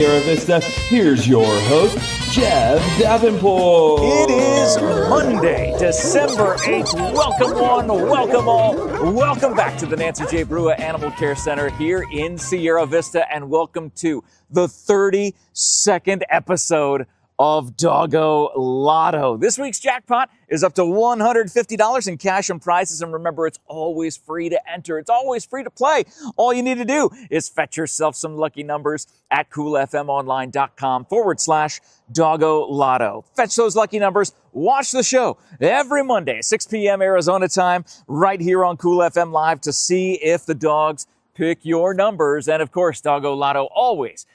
Tierra Vista, here's your host, Jeff Davenport. It is Monday, December 8th. Welcome one, welcome all. Welcome back to the Nancy J. Brewer Animal Care Center here in Sierra Vista, and welcome to the 32nd episode of Dogolotto. This week's jackpot is up to $150 in cash and prizes. And remember, it's always free to enter. It's always free to play. All you need to do is fetch yourself some lucky numbers at coolfmonline.com/Dogolotto. Fetch those lucky numbers. Watch the show every Monday, 6 p.m. Arizona time, right here on Cool FM Live to see if the dogs pick your numbers. And of course, Dogolotto always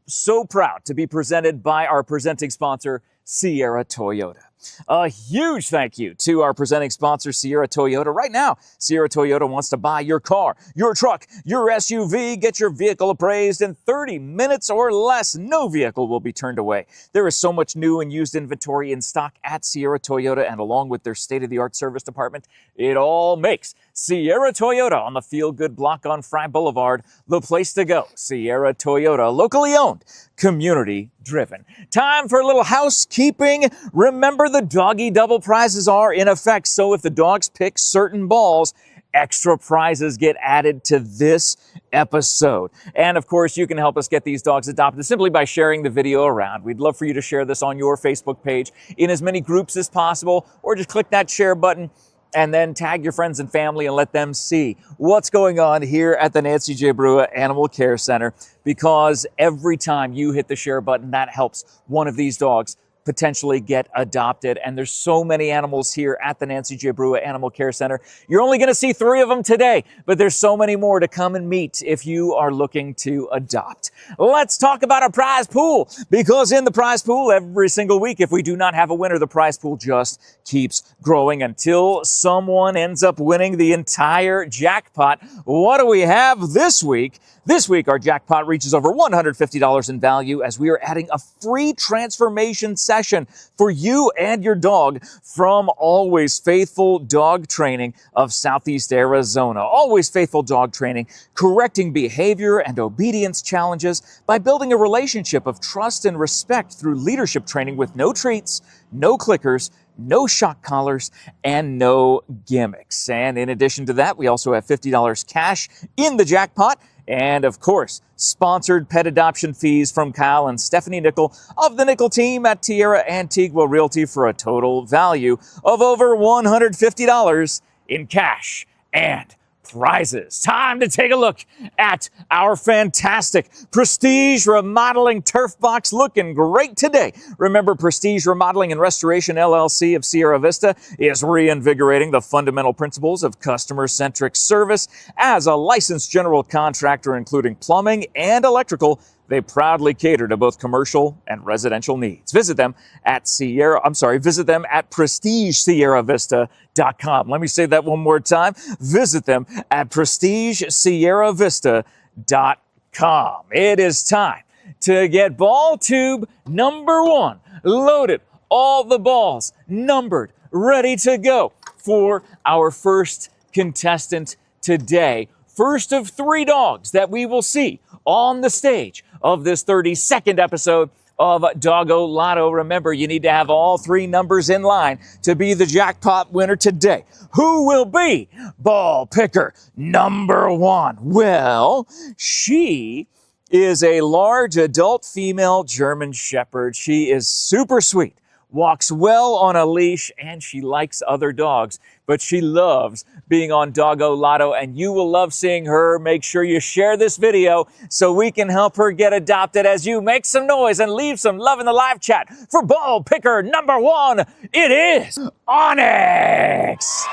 so proud to be presented by our presenting sponsor, Sierra Toyota. A huge thank you to our presenting sponsor, Sierra Toyota. Right now, Sierra Toyota wants to buy your car, your truck, your SUV. Get your vehicle appraised in 30 minutes or less. No vehicle will be turned away. There is so much new and used inventory in stock at Sierra Toyota, and along with their state-of-the-art service department, it all makes Sierra Toyota on the Feel Good block on Fry Boulevard the place to go. Sierra Toyota, locally owned, community driven. Time for a little housekeeping. Remember, the Doggie Double Prizes are in effect, so if the dogs pick certain balls, extra prizes get added to this episode. And of course, you can help us get these dogs adopted simply by sharing the video around. We'd love for you to share this on your Facebook page in as many groups as possible, or just click that share button and then tag your friends and family and let them see what's going on here at the Nancy J. Brewer Animal Care Center, because every time you hit the share button, that helps one of these dogs potentially get adopted. And there's so many animals here at the Nancy J. Brewer Animal Care Center. You're only going to see 3 of them today, but there's so many more to come and meet if you are looking to adopt. Let's talk about our prize pool, because in the prize pool every single week, if we do not have a winner, the prize pool just keeps growing until someone ends up winning the entire jackpot. What do we have this week? This week, our jackpot reaches over $150 in value as we are adding a free transformation session for you and your dog from Always Faithful Dog Training of Southeast Arizona. Always Faithful Dog Training, correcting behavior and obedience challenges by building a relationship of trust and respect through leadership training with no treats, no clickers, no shock collars, and no gimmicks. And in addition to that, we also have $50 cash in the jackpot. And of course, sponsored pet adoption fees from Kyle and Stephanie Nickell of the Nickell team at Tierra Antigua Realty for a total value of over $150 in cash and prizes. Time to take a look at our fantastic Prestige Remodeling Turf Box, looking great today. Remember, Prestige Remodeling and Restoration LLC of Sierra Vista is reinvigorating the fundamental principles of customer-centric service. As a licensed general contractor, including plumbing and electrical, they proudly cater to both commercial and residential needs. Visit them at PrestigeSierraVista.com. Let me say that one more time. Visit them at PrestigeSierraVista.com. It is time to get ball tube number 1 loaded. All the balls numbered, ready to go for our first contestant today. First of 3 dogs that we will see on the stage of this 32nd episode of Dogolotto. Remember, you need to have all 3 numbers in line to be the jackpot winner today. Who will be ball picker number 1? Well, she is a large adult female German Shepherd. She is super sweet, walks well on a leash, and she likes other dogs, but she loves being on Dogolotto, and you will love seeing her. Make sure you share this video so we can help her get adopted as you make some noise and leave some love in the live chat for ball picker number 1. It is ONYX.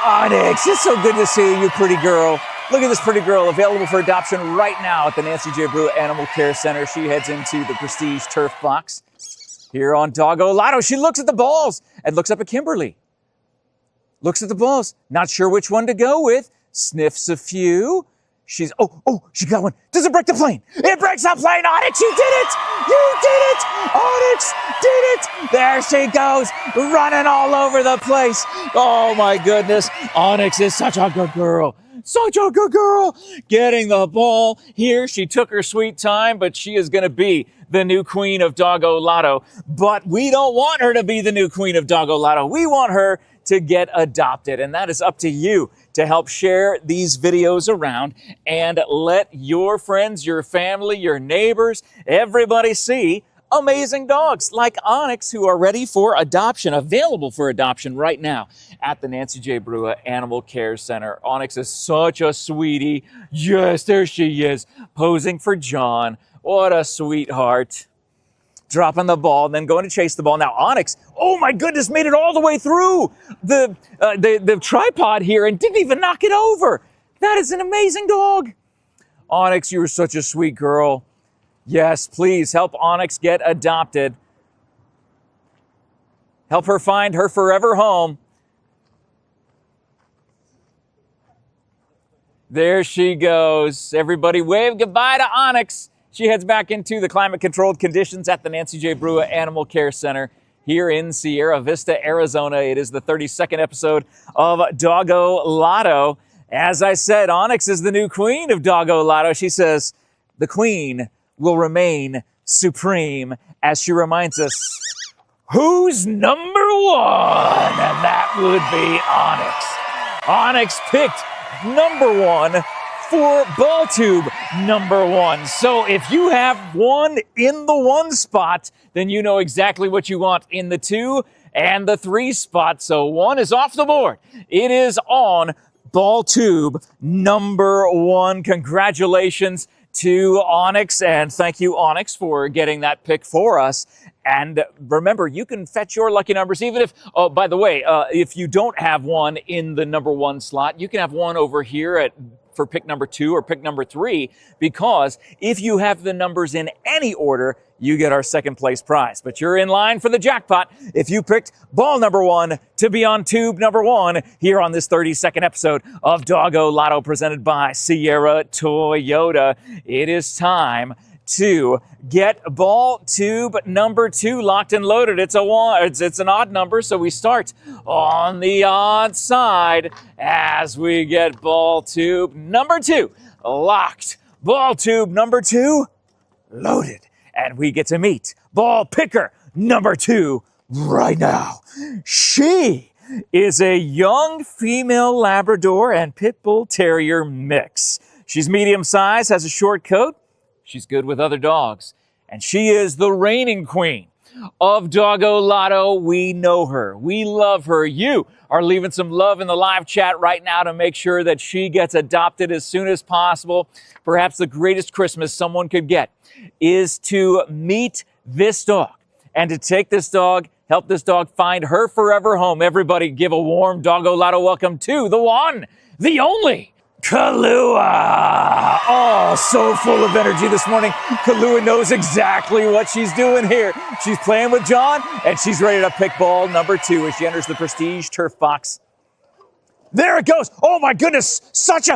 ONYX, it's so good to see you, pretty girl. Look at this pretty girl, available for adoption right now at the Nancy J. Brewer Animal Care Center. She heads into the Prestige Turf Box here on Dogolotto. She looks at the balls and looks up at Kimberly. Looks at the balls, not sure which one to go with, sniffs a few. She got one. Does it break the plane? It breaks the plane, ONYX, you did it! You did it! ONYX did it! There she goes, running all over the place. Oh my goodness, ONYX is such a good girl. Such a good girl. Getting the ball here. She took her sweet time, but she is going to be the new queen of Dogolotto. But we don't want her to be the new queen of Dogolotto. We want her to get adopted. And that is up to you to help share these videos around and let your friends, your family, your neighbors, everybody see amazing dogs like ONYX who are ready for adoption, available for adoption right now at the Nancy J. Brewer Animal Care Center. ONYX is such a sweetie. Yes, there she is, posing for John. What a sweetheart. Dropping the ball, then going to chase the ball. Now ONYX, oh my goodness, made it all the way through the tripod here and didn't even knock it over. That is an amazing dog. ONYX, you are such a sweet girl. Yes, please help ONYX get adopted. Help her find her forever home. There she goes. Everybody wave goodbye to ONYX. She heads back into the climate-controlled conditions at the Nancy J. Brewer Animal Care Center here in Sierra Vista, Arizona. It is the 32nd episode of Dogolotto. As I said, ONYX is the new queen of Dogolotto. She says the queen will remain supreme as she reminds us who's number one, and that would be ONYX. ONYX picked number one for ball tube number one. So if you have one in the one spot, then you know exactly what you want in the 2 and the 3 spot. So one is off the board. It is on ball tube number one. Congratulations to ONYX, and thank you, ONYX, for getting that pick for us. And remember, you can fetch your lucky numbers even if, oh, by the way, if you don't have one in the number 1 slot, you can have one over here for pick number 2 or pick number 3, because if you have the numbers in any order, you get our second place prize. But you're in line for the jackpot if you picked ball number 1 to be on tube number 1 here on this 32nd episode of Dogolotto presented by Sierra Toyota. It is time to get ball tube number 2 locked and loaded. It's an odd number, so we start on the odd side as we get ball tube number 2 locked. Ball tube number 2 loaded. And we get to meet ball picker number 2 right now. She is a young female Labrador and Pit Bull Terrier mix. She's medium size, has a short coat. She's good with other dogs. And she is the reigning queen of Dogolotto. We know her. We love her. You are leaving some love in the live chat right now to make sure that she gets adopted as soon as possible. Perhaps the greatest Christmas someone could get is to meet this dog and to take this dog, help this dog find her forever home. Everybody give a warm Dogolotto welcome to the one, the only, KAHLUA. Oh, so full of energy this morning. KAHLUA knows exactly what she's doing here. She's playing with John, and she's ready to pick ball number 2 as she enters the Prestige Turf Box. There it goes. Oh, my goodness. Just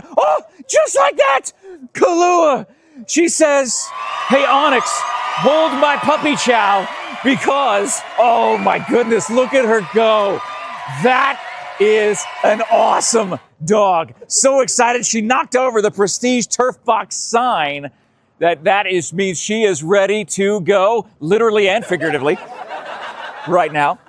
like that. KAHLUA. She says, hey, ONYX, hold my puppy chow because, oh, my goodness, look at her go. That is an awesome dog. So excited. She knocked over the Prestige Turf Box sign. That means she is ready to go, literally and figuratively, right now.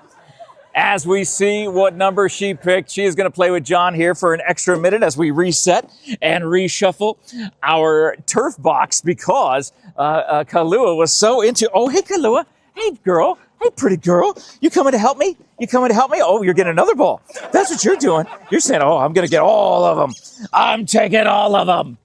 As we see what number she picked, she is going to play with John here for an extra minute as we reset and reshuffle our turf box because KAHLUA was so into, oh, hey, KAHLUA. Hey, girl. Hey, pretty girl. You coming to help me? You coming to help me? Oh, you're getting another ball. That's what you're doing. You're saying, oh, I'm going to get all of them. I'm taking all of them.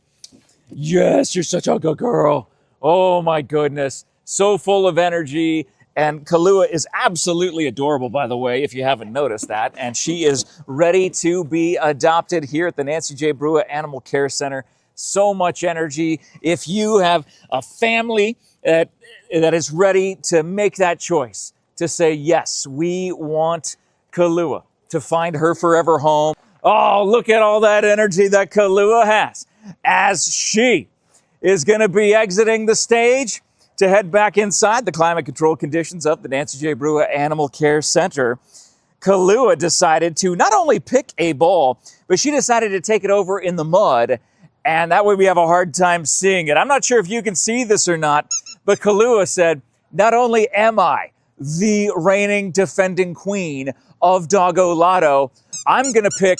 Yes, you're such a good girl. Oh, my goodness. So full of energy. And KAHLUA is absolutely adorable, by the way, if you haven't noticed that. And she is ready to be adopted here at the Nancy J. Brewer Animal Care Center. So much energy. If you have a family that is ready to make that choice, to say, yes, we want KAHLUA to find her forever home. Oh, look at all that energy that KAHLUA has as she is going to be exiting the stage to head back inside the climate control conditions of the Nancy J. Brewer Animal Care Center. KAHLUA decided to not only pick a ball, but she decided to take it over in the mud. And that way we have a hard time seeing it. I'm not sure if you can see this or not, but KAHLUA said, not only am I the reigning defending queen of Dogolotto, I'm going to pick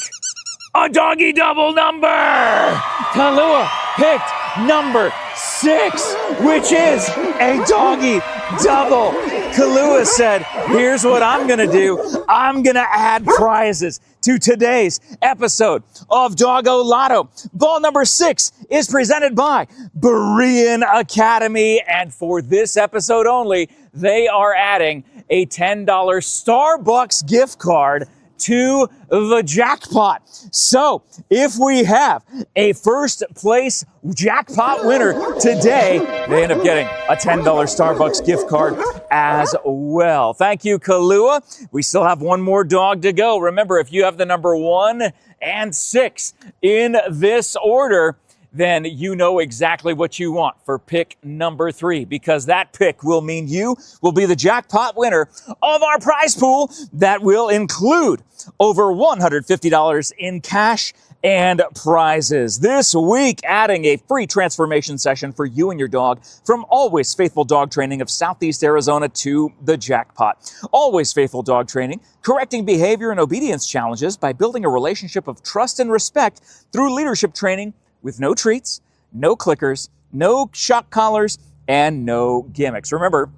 a doggy double number. KAHLUA picked number 6, which is a doggy double. KAHLUA said, here's what I'm going to do. I'm going to add prizes to today's episode of Dogolotto. Ball number 6 is presented by Berean Academy. And for this episode only, they are adding a $10 Starbucks gift card to the jackpot. So if we have a first place jackpot winner today, they end up getting a $10 Starbucks gift card as well. Thank you, KAHLUA. We still have one more dog to go. Remember, if you have the number 1 and 6 in this order, then you know exactly what you want for pick number 3, because that pick will mean you will be the jackpot winner of our prize pool that will include over $150 in cash and prizes. This week, adding a free transformation session for you and your dog from Always Faithful Dog Training of Southeast Arizona to the jackpot. Always Faithful Dog Training, correcting behavior and obedience challenges by building a relationship of trust and respect through leadership training with no treats, no clickers, no shock collars, and no gimmicks. Remember,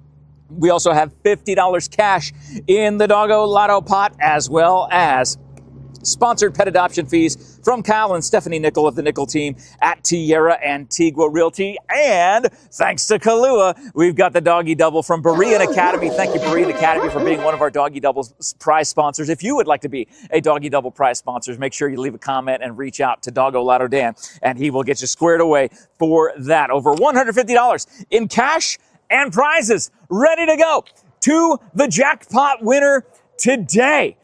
we also have $50 cash in the Dogolotto pot, as well as sponsored pet adoption fees from Kyle and Stephanie Nickell of the Nickell team at Tierra, Antigua, Realty. And thanks to KAHLUA, we've got the Doggie Double from Berean Academy. Thank you, Berean Academy, for being one of our Doggie Double prize sponsors. If you would like to be a Doggie Double prize sponsor, make sure you leave a comment and reach out to Dogolotto Dan, and he will get you squared away for that. Over $150 in cash and prizes ready to go to the jackpot winner today.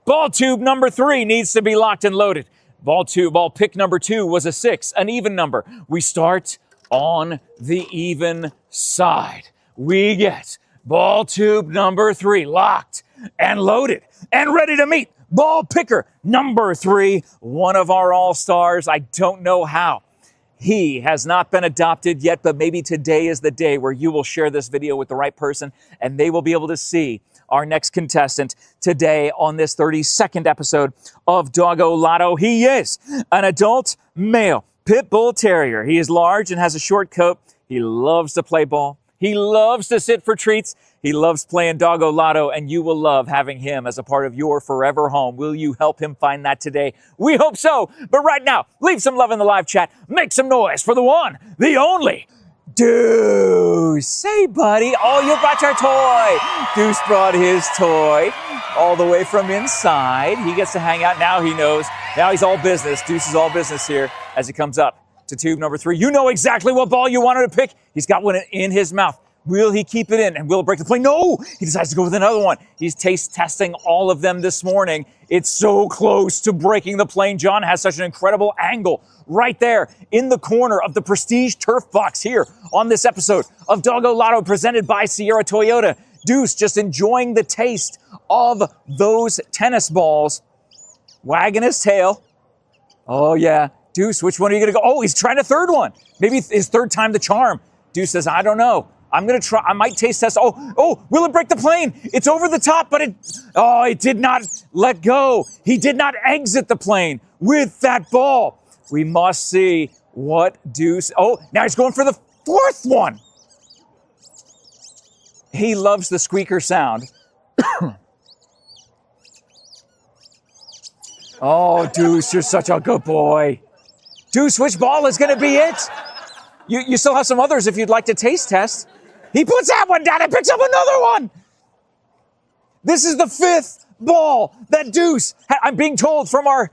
Ball tube number 3 needs to be locked and loaded. Ball pick number 2 was a 6, an even number. We start on the even side. We get ball tube number 3 locked and loaded and ready to meet ball picker number 3, one of our all-stars. I don't know how he has not been adopted yet, but maybe today is the day where you will share this video with the right person and they will be able to see our next contestant today on this 32nd episode of Dogolotto. He is an adult male pit bull terrier. He is large and has a short coat. He loves to play ball. He loves to sit for treats. He loves playing Dogolotto, and you will love having him as a part of your forever home. Will you help him find that today? We hope so. But right now, leave some love in the live chat. Make some noise for the one, the only Deuce. Hey, buddy. Oh, you brought your toy. Deuce brought his toy all the way from inside. He gets to hang out. Now he knows. Now he's all business. Deuce is all business here as he comes up to tube number 3. You know exactly what ball you wanted to pick. He's got one in his mouth. Will he keep it in and will it break the plane? No! He decides to go with another one. He's taste testing all of them this morning. It's so close to breaking the plane. John has such an incredible angle right there in the corner of the Prestige Turf Box here on this episode of Dogolotto presented by Sierra Toyota. Deuce just enjoying the taste of those tennis balls, wagging his tail. Oh, yeah. Deuce, which one are you going to go? Oh, he's trying a third one. Maybe his third time the charm. Deuce says, I don't know. I'm going to try. I might taste test. Oh, will it break the plane? It's over the top, but it did not let go. He did not exit the plane with that ball. We must see what Deuce. Oh, now he's going for the fourth one. He loves the squeaker sound. Oh, Deuce, you're such a good boy. Deuce, which ball is going to be it? You still have some others if you'd like to taste test. He puts that one down and picks up another one. This is the 5th ball that Deuce, I'm being told from our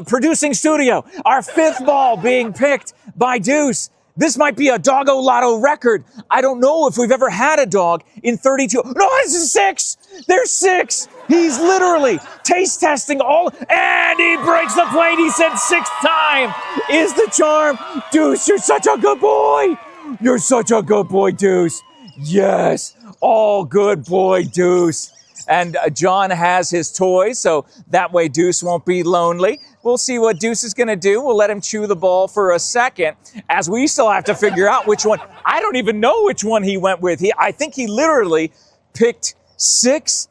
producing studio, our 5th ball being picked by Deuce. This might be a Dogolotto record. I don't know if we've ever had a dog in 32. No, this is 6. There's 6. He's literally taste testing all, and he breaks the plane. He said 6th time is the charm. Deuce, you're such a good boy. You're such a good boy, Deuce. Yes, all good boy, Deuce. And John has his toy, so that way Deuce won't be lonely. We'll see what Deuce is going to do. We'll let him chew the ball for a second, as we still have to figure out which one. I don't even know which one he went with. I think he literally picked 6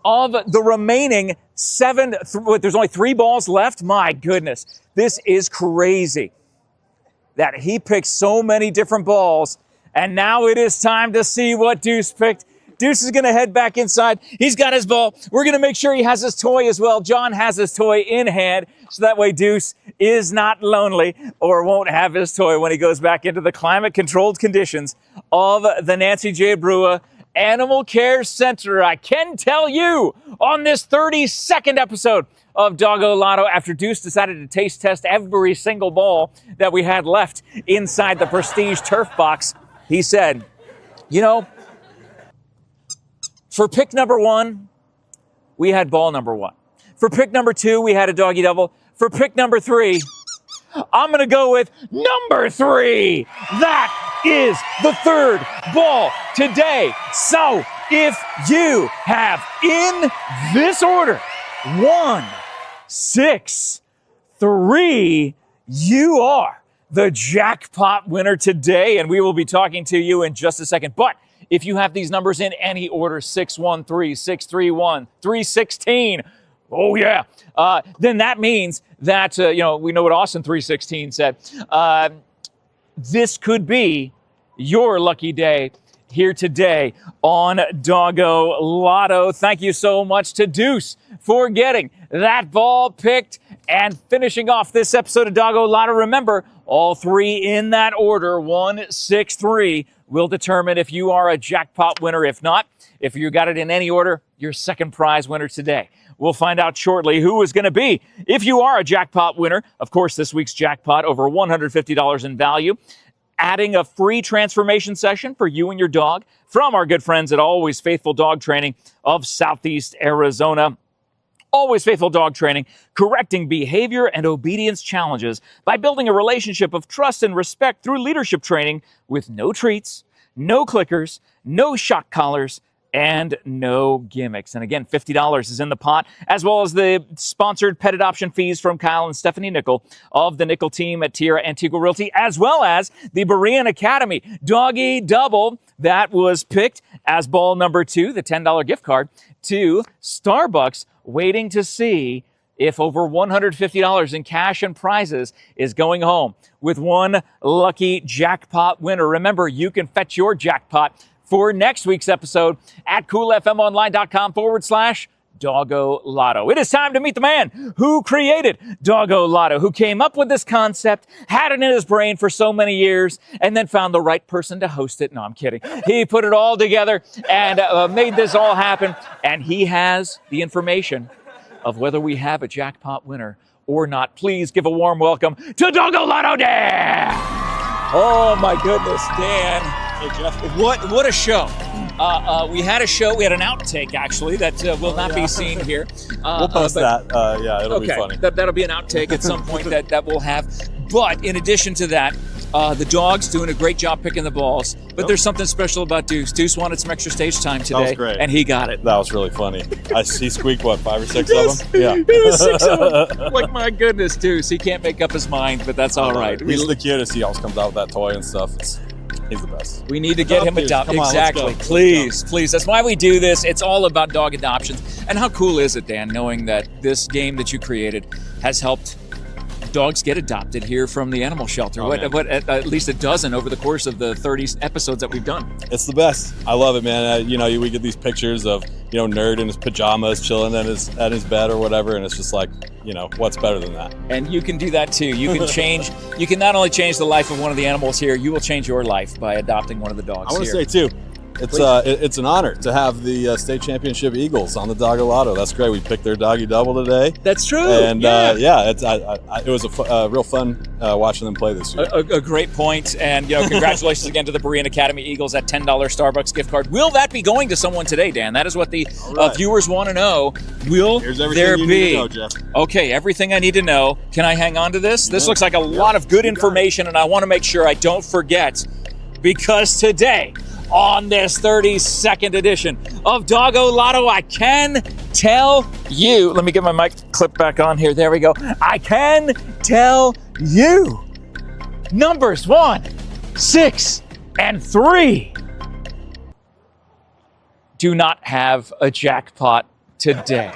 of the remaining 7. There's only 3 balls left. My goodness, this is crazy that he picked so many different balls. And now it is time to see what Deuce picked. Deuce is going to head back inside. He's got his ball. We're going to make sure he has his toy as well. John has his toy in hand, so that way Deuce is not lonely or won't have his toy when he goes back into the climate-controlled conditions of the Nancy J. Brewer Animal Care Center. I can tell you, on this 32nd episode of Dogolotto, after Deuce decided to taste test every single ball that we had left inside the Prestige Turf Box, he said, you know, for pick number 1, we had ball number 1. For pick number 2, we had a doggy double. For pick number 3, I'm going to go with number 3. That is the 3rd ball today. So if you have in this order 1, 6, 3, you are the jackpot winner today, and we will be talking to you in just a second. But if you have these numbers in any order, 613, 631, 316, oh yeah, then that means that, we know what Austin 316 said. This could be your lucky day here today on Dogolotto. Thank you so much to Deuce for getting that ball picked and finishing off this episode of Dogolotto. Remember, all 3 in that order, 1, 6, 3, will determine if you are a jackpot winner. If not, if you got it in any order, your second prize winner today. We'll find out shortly who is going to be. If you are a jackpot winner, of course, this week's jackpot, over $150 in value, adding a free transformation session for you and your dog from our good friends at Always Faithful Dog Training of Southeast Arizona. Always Faithful Dog Training, correcting behavior and obedience challenges by building a relationship of trust and respect through leadership training with no treats, no clickers, no shock collars, and no gimmicks. And again, $50 is in the pot, as well as the sponsored pet adoption fees from Kyle and Stephanie Nickell of the Nickell team at Tierra, Antigua Realty, as well as the Berean Academy Doggie Double that was picked as ball number 2, the $10 gift card to Starbucks, waiting to see if over $150 in cash and prizes is going home with one lucky jackpot winner. Remember, you can fetch your jackpot for next week's episode at coolfmonline.com/Dogolotto. It is time to meet the man who created Dogolotto, who came up with this concept, had it in his brain for so many years, and then found the right person to host it. No, I'm kidding. He put it all together and made this all happen, and he has the information of whether we have a jackpot winner or not. Please give a warm welcome to Dogolotto Dan! Oh my goodness, Dan. Hey, Jeff. What a show. We had a show, we had an outtake actually that will not be seen here. We'll post that. Yeah, it'll be funny. That'll be an outtake at some point that we'll have. But in addition to that, the dog's doing a great job picking the balls. But there's something special about Deuce. Deuce wanted some extra stage time today. That was great. And he got it. That was really funny. He squeaked, what, 5 or 6 of them? Yeah. He was 6 of them. Like, my goodness, Deuce. He can't make up his mind, but that's all right. He's the cutest. He always comes out with that toy and stuff. He's the best. We need to get him adopted. Exactly. Please. That's why we do this. It's all about dog adoptions. And how cool is it, Dan, knowing that this game that you created has helped dogs get adopted here from the animal shelter? At least a dozen over the course of the 30 episodes that we've done. It's the best. I love it, man. We get these pictures of, Nerd in his pajamas chilling at his bed or whatever, and it's just like, what's better than that? And you can do that too. You can change. You can not only change the life of one of the animals here, you will change your life by adopting one of the dogs. I want to say too, it's an honor to have the state championship Eagles on the Dogolotto. That's great. We picked their doggy double today. That's true. And it was a real fun watching them play this year. A great point. And congratulations again to the Berean Academy Eagles. That $10 Starbucks gift card. Will that be going to someone today, Dan? That is what the viewers want to know. Will there be? Need to know, Jeff. Okay, everything I need to know. Can I hang on to this? This looks like a lot of good information, and I want to make sure I don't forget, because today on this 32nd edition of Dogolotto. I can tell you, let me get my mic clip back on here. There we go. I can tell you numbers 1, 6, and 3 do not have a jackpot today.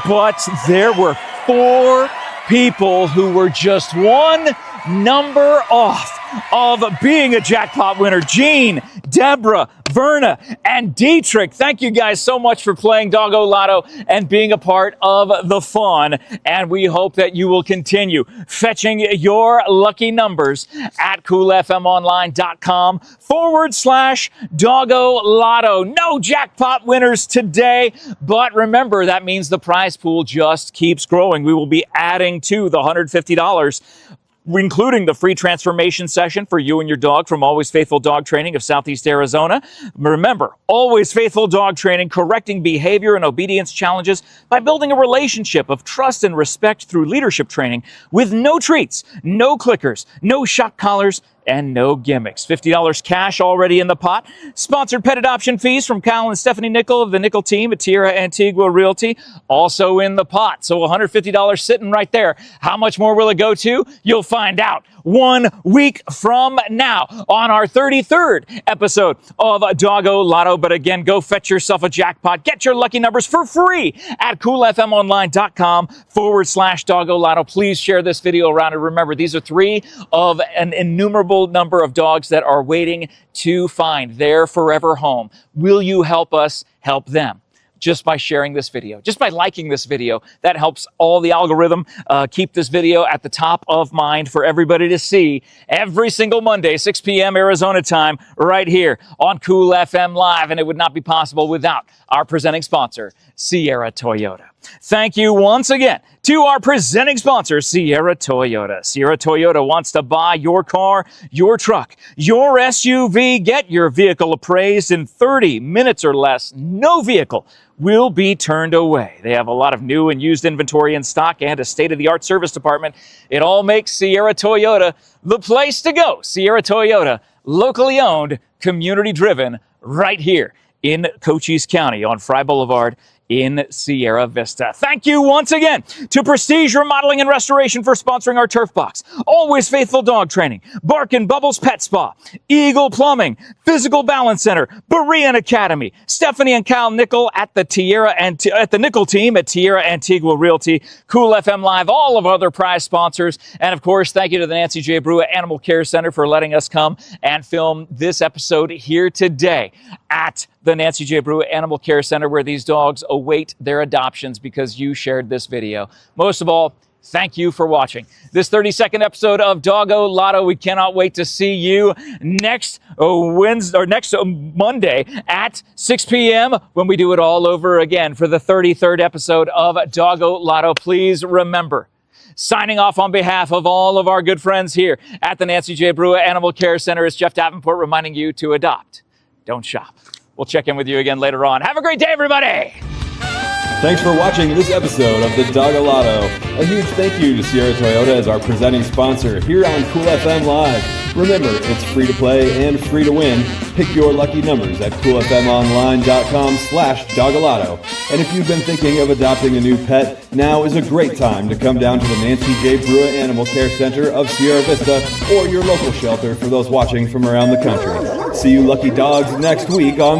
But there were 4 people who were just one number off of being a jackpot winner. Gene, Deborah, Verna, and Dietrich. Thank you guys so much for playing Dogolotto and being a part of the fun. And we hope that you will continue fetching your lucky numbers at coolfmonline.com/Dogolotto. No jackpot winners today, but remember, that means the prize pool just keeps growing. We will be adding to the $150, including the free transformation session for you and your dog from Always Faithful Dog Training of Southeast Arizona. Remember, Always Faithful Dog Training, correcting behavior and obedience challenges by building a relationship of trust and respect through leadership training with no treats, no clickers, no shock collars, and no gimmicks. $50 cash already in the pot. Sponsored pet adoption fees from Kyle and Stephanie Nickell of the Nickell team at Tierra, Antigua, Realty, also in the pot. So $150 sitting right there. How much more will it go to? You'll find out 1 week from now on our 33rd episode of Dogolotto. But again, go fetch yourself a jackpot. Get your lucky numbers for free at coolfmonline.com/Dogolotto. Please share this video around. And remember, these are 3 of an innumerable number of dogs that are waiting to find their forever home. Will you help us help them? Just by sharing this video, just by liking this video. That helps all the algorithm keep this video at the top of mind for everybody to see every single Monday, 6 p.m. Arizona time, right here on Cool FM Live. And it would not be possible without our presenting sponsor, Sierra Toyota. Thank you once again to our presenting sponsor, Sierra Toyota. Sierra Toyota wants to buy your car, your truck, your SUV. Get your vehicle appraised in 30 minutes or less. No vehicle will be turned away. They have a lot of new and used inventory in stock and a state-of-the-art service department. It all makes Sierra Toyota the place to go. Sierra Toyota, locally owned, community-driven, right here in Cochise County on Fry Boulevard in Sierra Vista. Thank you once again to Prestige Remodeling and Restoration for sponsoring our Turf Box, Always Faithful Dog Training, Bark and Bubbles Pet Spa, Eagle Plumbing, Fyzical Balance Center, Berean Academy, Stephanie and Kyle Nickell at the Tierra and at the Nickell team at Tierra, Antigua, Realty, Cool FM Live, all of our other prize sponsors, and of course, thank you to the Nancy J. Brewer Animal Care Center for letting us come and film this episode here today at the Nancy J. Brewer Animal Care Center, where these dogs await their adoptions because you shared this video. Most of all, thank you for watching this 32nd episode of Dogolotto. We cannot wait to see you next Wednesday or next Monday at 6 p.m. when we do it all over again for the 33rd episode of Dogolotto. Please remember, signing off on behalf of all of our good friends here at the Nancy J. Brewer Animal Care Center is Jeff Davenport, reminding you to adopt, don't shop. We'll check in with you again later on. Have a great day, everybody. Thanks for watching this episode of the Dogolotto. A huge thank you to Sierra Toyota as our presenting sponsor here on Cool FM Live. Remember, it's free to play and free to win. Pick your lucky numbers at coolfmonline.com/Dogolotto. And if you've been thinking of adopting a new pet, now is a great time to come down to the Nancy J. Brewer Animal Care Center of Sierra Vista or your local shelter for those watching from around the country. See you lucky dogs next week on